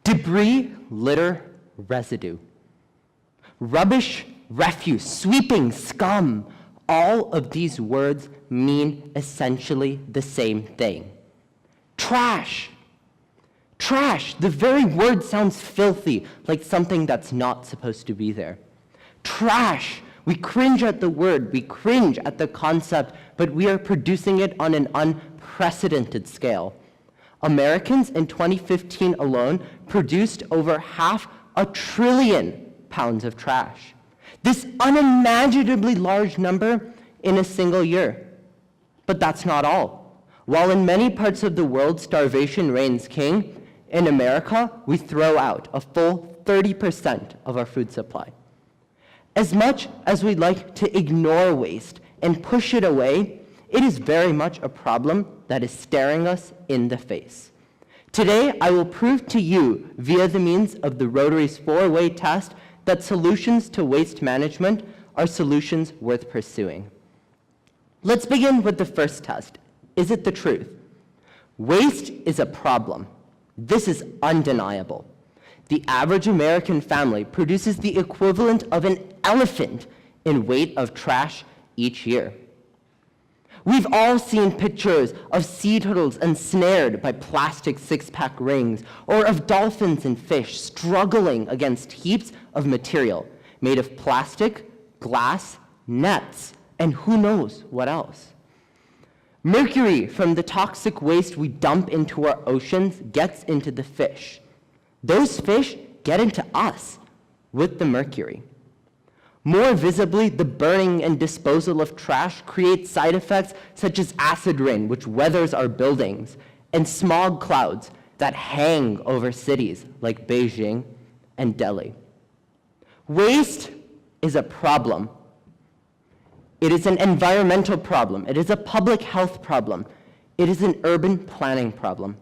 Debris, litter, residue. Rubbish, refuse, sweeping, scum. All of these words mean essentially the same thing. Trash. Trash, the very word sounds filthy, like something that's not supposed to be there. Trash, we cringe at the word, we cringe at the concept, but we are producing it on an unprecedented scale. Americans in 2015 alone produced over 500 billion pounds of trash. This unimaginably large number in a single year. But that's not all. While in many parts of the world starvation reigns king, in America, we throw out a full 30% of our food supply. As much as we'd like to ignore waste and push it away, it is very much a problem that is staring us in the face. Today, I will prove to you, via the means of the Rotary's 4-way test, that solutions to waste management are solutions worth pursuing. Let's begin with the first test. Is it the truth? Waste is a problem. This is undeniable. The average American family produces the equivalent of an elephant in weight of trash each year. We've all seen pictures of sea turtles ensnared by plastic six-pack rings, or of dolphins and fish struggling against heaps of material made of plastic, glass, nets, and who knows what else. Mercury from the toxic waste we dump into our oceans gets into the fish. Those fish get into us with the mercury. More visibly, the burning and disposal of trash creates side effects such as acid rain, which weathers our buildings, and smog clouds that hang over cities like Beijing and Delhi. Waste is a problem. It is an environmental problem. It is a public health problem. It is an urban planning problem.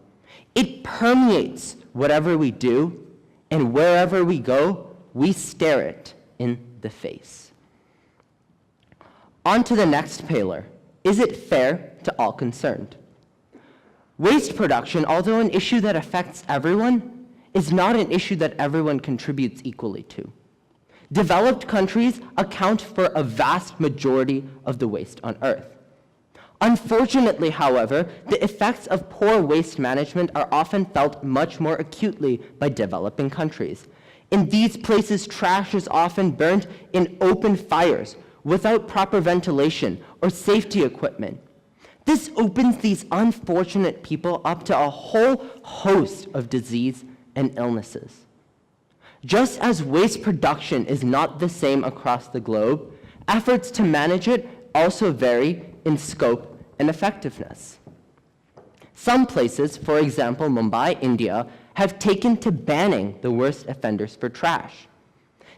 It permeates whatever we do, and wherever we go, we stare it in the face. On to the next pillar. Is it fair to all concerned? Waste production, although an issue that affects everyone, is not an issue that everyone contributes equally to. Developed countries account for a vast majority of the waste on Earth. Unfortunately, however, the effects of poor waste management are often felt much more acutely by developing countries. In these places, trash is often burnt in open fires without proper ventilation or safety equipment. This opens these unfortunate people up to a whole host of disease and illnesses. Just as waste production is not the same across the globe, efforts to manage it also vary in scope and effectiveness. Some places, for example Mumbai, India, have taken to banning the worst offenders for trash.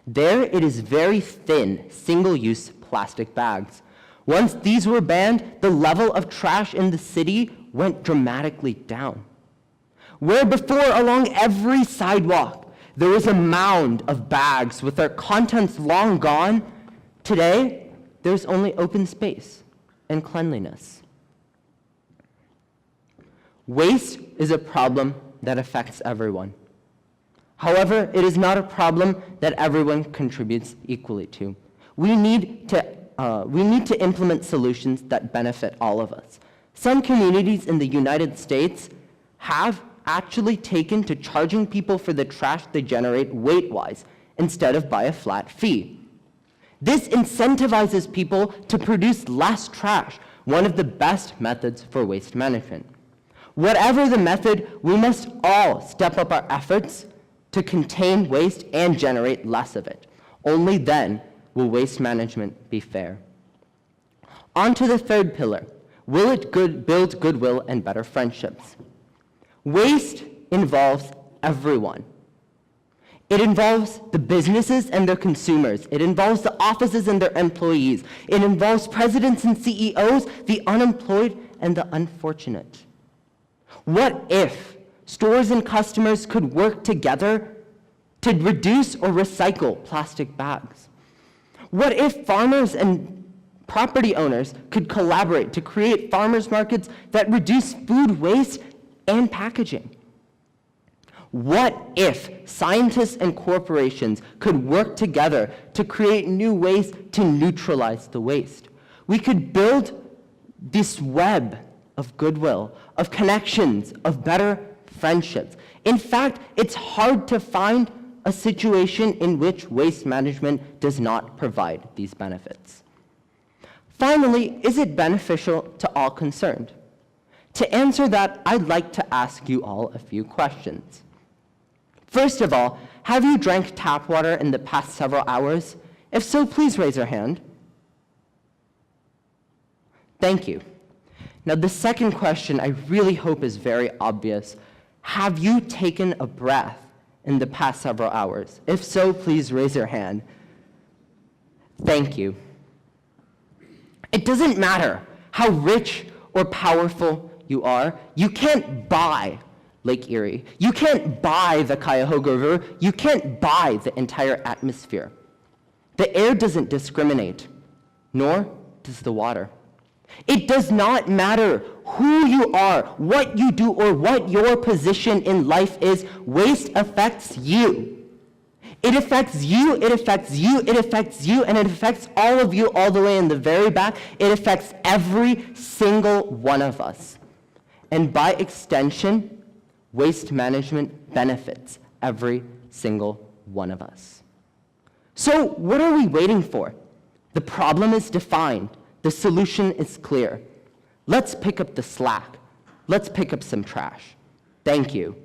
There it is very thin, single-use plastic bags. Once these were banned, the level of trash in the city went dramatically down. Where before along every sidewalk there was a mound of bags with their contents long gone, today there's only open space and cleanliness. Waste is a problem that affects everyone. However, it is not a problem that everyone contributes equally to. We need to implement solutions that benefit all of us. Some communities in the United States have actually taken to charging people for the trash they generate weight-wise instead of by a flat fee. This incentivizes people to produce less trash, one of the best methods for waste management. Whatever the method, we must all step up our efforts to contain waste and generate less of it. Only then will waste management be fair. On to the third pillar. Will it build goodwill and better friendships? Waste involves everyone. It involves the businesses and their consumers. It involves the offices and their employees. It involves presidents and CEOs, the unemployed, and the unfortunate. What if stores and customers could work together to reduce or recycle plastic bags? What if farmers and property owners could collaborate to create farmers markets that reduce food waste and packaging? What if scientists and corporations could work together to create new ways to neutralize the waste? We could build this web of goodwill, of connections, of better friendships. In fact, it's hard to find a situation in which waste management does not provide these benefits. Finally, is it beneficial to all concerned? To answer that, I'd like to ask you all a few questions. First of all, have you drank tap water in the past several hours? If so, please raise your hand. Thank you. Now, the second question I really hope is very obvious. Have you taken a breath in the past several hours? If so, please raise your hand. Thank you. It doesn't matter how rich or powerful you are. You can't buy Lake Erie. You can't buy the Cuyahoga River. You can't buy the entire atmosphere. The air doesn't discriminate, nor does the water. It does not matter who you are, what you do, or what your position in life is. Waste affects you. It affects you, it affects you, it affects you, and it affects all of you all the way in the very back. It affects every single one of us. And by extension, waste management benefits every single one of us. So what are we waiting for? The problem is defined. The solution is clear. Let's pick up the slack. Let's pick up some trash. Thank you.